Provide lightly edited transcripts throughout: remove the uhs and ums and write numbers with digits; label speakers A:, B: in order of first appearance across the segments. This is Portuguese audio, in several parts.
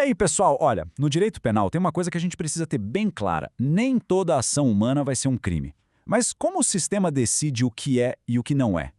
A: aí, pessoal, olha, no direito penal tem uma coisa que a gente precisa ter bem clara. Nem toda ação humana vai ser um crime. Mas como o sistema decide o que é e o que não é?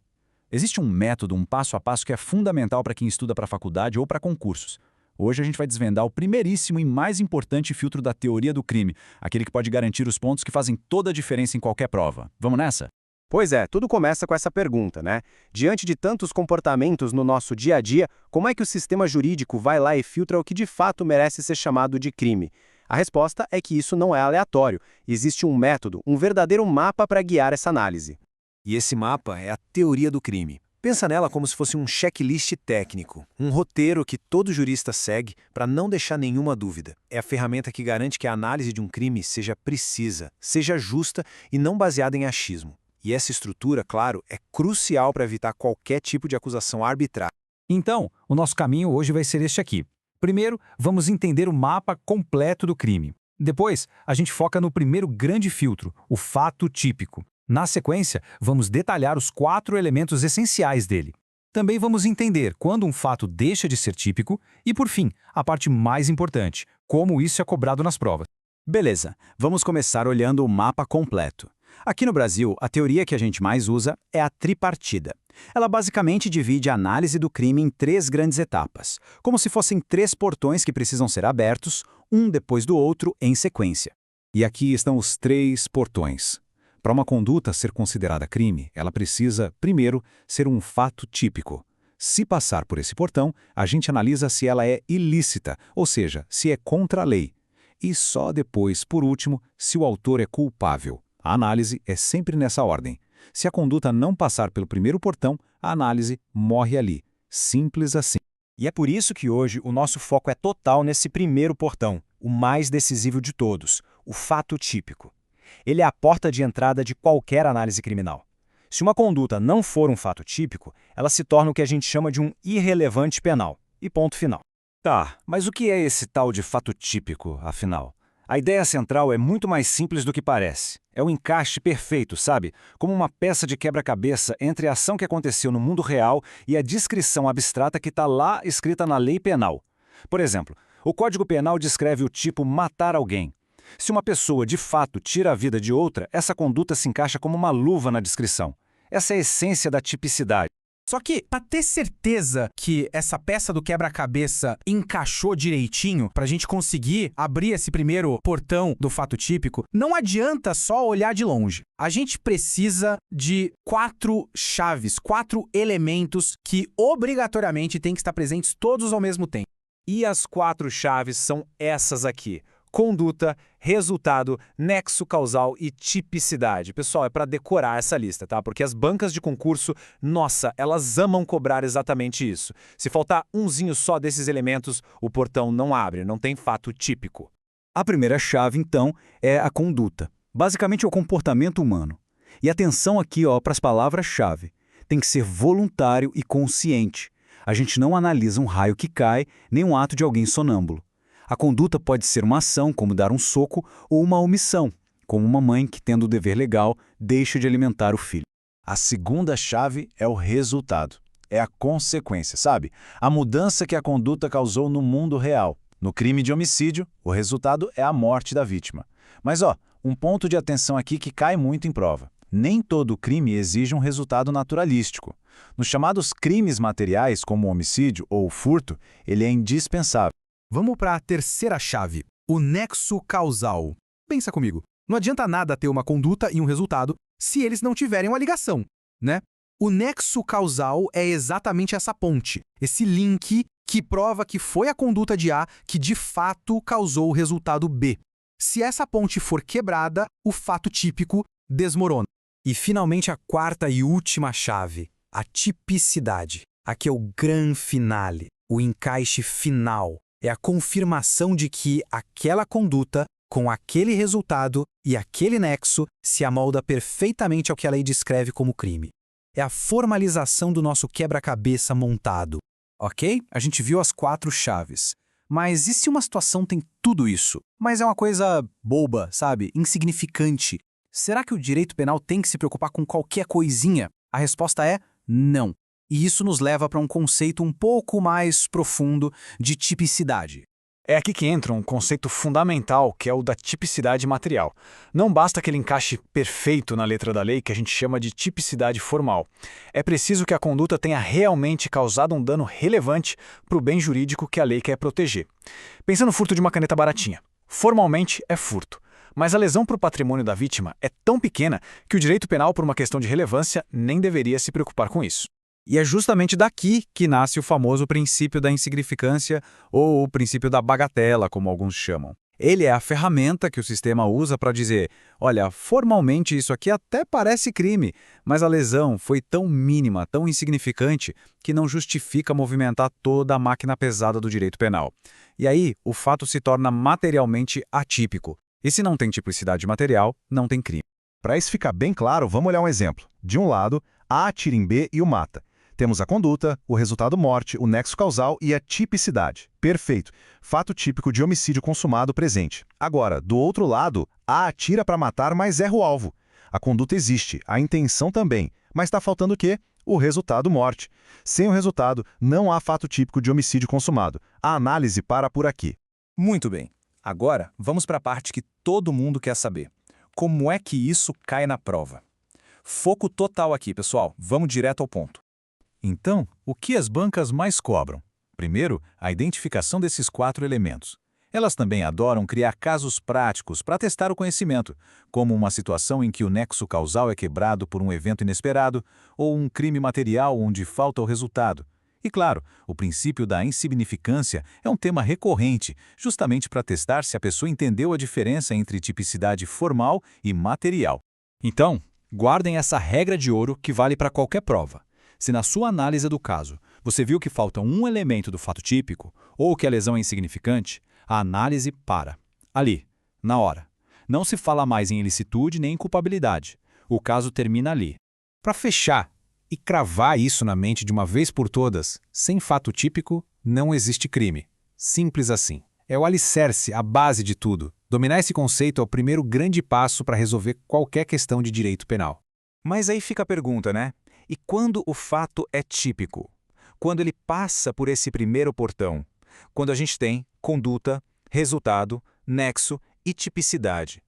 A: Existe um método, um passo a passo que é fundamental para quem estuda para faculdade ou para concursos. Hoje a gente vai desvendar o primeiríssimo e mais importante filtro da teoria do crime, aquele que pode garantir os pontos que fazem toda a diferença em qualquer prova. Vamos nessa?
B: Pois é, tudo começa com essa pergunta, né? Diante de tantos comportamentos no nosso dia a dia, como é que o sistema jurídico vai lá e filtra o que de fato merece ser chamado de crime? A resposta é que isso não é aleatório. Existe um método, um verdadeiro mapa para guiar essa análise.
C: E esse mapa é a teoria do crime. Pensa nela como se fosse um checklist técnico, um roteiro que todo jurista segue para não deixar nenhuma dúvida. É a ferramenta que garante que a análise de um crime seja precisa, seja justa e não baseada em achismo. E essa estrutura, claro, é crucial para evitar qualquer tipo de acusação arbitrária.
D: Então, o nosso caminho hoje vai ser este aqui. Primeiro, vamos entender o mapa completo do crime. Depois, a gente foca no primeiro grande filtro, o fato típico. Na sequência, vamos detalhar os 4 elementos essenciais dele. Também vamos entender quando um fato deixa de ser típico e, por fim, a parte mais importante, como isso é cobrado nas provas.
A: Beleza, vamos começar olhando o mapa completo. Aqui no Brasil, a teoria que a gente mais usa é a tripartida. Ela basicamente divide a análise do crime em 3 grandes etapas, como se fossem 3 portões que precisam ser abertos, um depois do outro, em sequência. E aqui estão os 3 portões. Para uma conduta ser considerada crime, ela precisa, primeiro, ser um fato típico. Se passar por esse portão, a gente analisa se ela é ilícita, ou seja, se é contra a lei. E só depois, por último, se o autor é culpável. A análise é sempre nessa ordem. Se a conduta não passar pelo primeiro portão, a análise morre ali. Simples assim.
B: E é por isso que hoje o nosso foco é total nesse primeiro portão, o mais decisivo de todos, o fato típico. Ele é a porta de entrada de qualquer análise criminal. Se uma conduta não for um fato típico, ela se torna o que a gente chama de um irrelevante penal. E ponto final.
C: Tá, mas o que é esse tal de fato típico, afinal? A ideia central é muito mais simples do que parece. É um encaixe perfeito, sabe? Como uma peça de quebra-cabeça entre a ação que aconteceu no mundo real e a descrição abstrata que está lá escrita na lei penal. Por exemplo, o Código Penal descreve o tipo matar alguém. Se uma pessoa de fato tira a vida de outra, essa conduta se encaixa como uma luva na descrição. Essa é a essência da tipicidade.
E: Só que, para ter certeza que essa peça do quebra-cabeça encaixou direitinho, para a gente conseguir abrir esse primeiro portão do fato típico, não adianta só olhar de longe. A gente precisa de 4 chaves, 4 elementos que obrigatoriamente têm que estar presentes todos ao mesmo tempo.
C: E as 4 chaves são essas aqui: conduta, resultado, nexo causal e tipicidade. Pessoal, é para decorar essa lista, tá? Porque as bancas de concurso, nossa, elas amam cobrar exatamente isso. Se faltar umzinho só desses elementos, o portão não abre, não tem fato típico.
A: A primeira chave, então, é a conduta. Basicamente é o comportamento humano. E atenção aqui para as palavras-chave. Tem que ser voluntário e consciente. A gente não analisa um raio que cai, nem um ato de alguém sonâmbulo. A conduta pode ser uma ação, como dar um soco, ou uma omissão, como uma mãe que, tendo o dever legal, deixa de alimentar o filho.
F: A segunda chave é o resultado. É a consequência, sabe? A mudança que a conduta causou no mundo real. No crime de homicídio, o resultado é a morte da vítima. Mas, um ponto de atenção aqui que cai muito em prova. Nem todo crime exige um resultado naturalístico. Nos chamados crimes materiais, como o homicídio ou o furto, ele é indispensável.
E: Vamos para a terceira chave, o nexo causal. Pensa comigo, não adianta nada ter uma conduta e um resultado se eles não tiverem uma ligação, né? O nexo causal é exatamente essa ponte, esse link que prova que foi a conduta de A que de fato causou o resultado B. Se essa ponte for quebrada, o fato típico desmorona.
D: E finalmente a quarta e última chave, a tipicidade. Aqui é o gran finale, o encaixe final. É a confirmação de que aquela conduta, com aquele resultado e aquele nexo, se amolda perfeitamente ao que a lei descreve como crime. É a formalização do nosso quebra-cabeça montado. Ok? A gente viu as 4 chaves. Mas e se uma situação tem tudo isso, mas é uma coisa boba, sabe? Insignificante? Será que o direito penal tem que se preocupar com qualquer coisinha? A resposta é não. E isso nos leva para um conceito um pouco mais profundo de tipicidade.
C: É aqui que entra um conceito fundamental, que é o da tipicidade material. Não basta aquele encaixe perfeito na letra da lei que a gente chama de tipicidade formal. É preciso que a conduta tenha realmente causado um dano relevante para o bem jurídico que a lei quer proteger. Pensa no furto de uma caneta baratinha. Formalmente é furto, mas a lesão para o patrimônio da vítima é tão pequena que o direito penal, por uma questão de relevância, nem deveria se preocupar com isso.
A: E é justamente daqui que nasce o famoso princípio da insignificância ou o princípio da bagatela, como alguns chamam. Ele é a ferramenta que o sistema usa para dizer, olha, formalmente isso aqui até parece crime, mas a lesão foi tão mínima, tão insignificante, que não justifica movimentar toda a máquina pesada do direito penal. E aí, o fato se torna materialmente atípico. E se não tem tipicidade material, não tem crime.
G: Para isso ficar bem claro, vamos olhar um exemplo. De um lado, A atira em B e o mata. Temos a conduta, o resultado morte, o nexo causal e a tipicidade. Perfeito. Fato típico de homicídio consumado presente. Agora, do outro lado, A atira para matar, mas erra o alvo. A conduta existe, a intenção também, mas está faltando o quê? O resultado morte. Sem o resultado, não há fato típico de homicídio consumado. A análise para por aqui.
B: Muito bem. Agora, vamos para a parte que todo mundo quer saber. Como é que isso cai na prova? Foco total aqui, pessoal. Vamos direto ao ponto.
F: Então, o que as bancas mais cobram? Primeiro, a identificação desses 4 elementos. Elas também adoram criar casos práticos para testar o conhecimento, como uma situação em que o nexo causal é quebrado por um evento inesperado ou um crime material onde falta o resultado. E claro, o princípio da insignificância é um tema recorrente, justamente para testar se a pessoa entendeu a diferença entre tipicidade formal e material.
B: Então, guardem essa regra de ouro que vale para qualquer prova. Se na sua análise do caso você viu que falta um elemento do fato típico ou que a lesão é insignificante, a análise para. Ali, na hora. Não se fala mais em ilicitude nem em culpabilidade. O caso termina ali. Para fechar e cravar isso na mente de uma vez por todas, sem fato típico, não existe crime. Simples assim. É o alicerce, a base de tudo. Dominar esse conceito é o primeiro grande passo para resolver qualquer questão de direito penal.
C: Mas aí fica a pergunta, né? E quando o fato é típico? Quando ele passa por esse primeiro portão? Quando a gente tem conduta, resultado, nexo e tipicidade.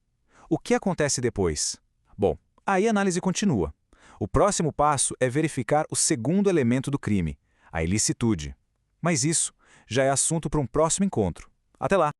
C: O que acontece depois? Bom, aí a análise continua. O próximo passo é verificar o segundo elemento do crime, a ilicitude. Mas isso já é assunto para um próximo encontro. Até lá!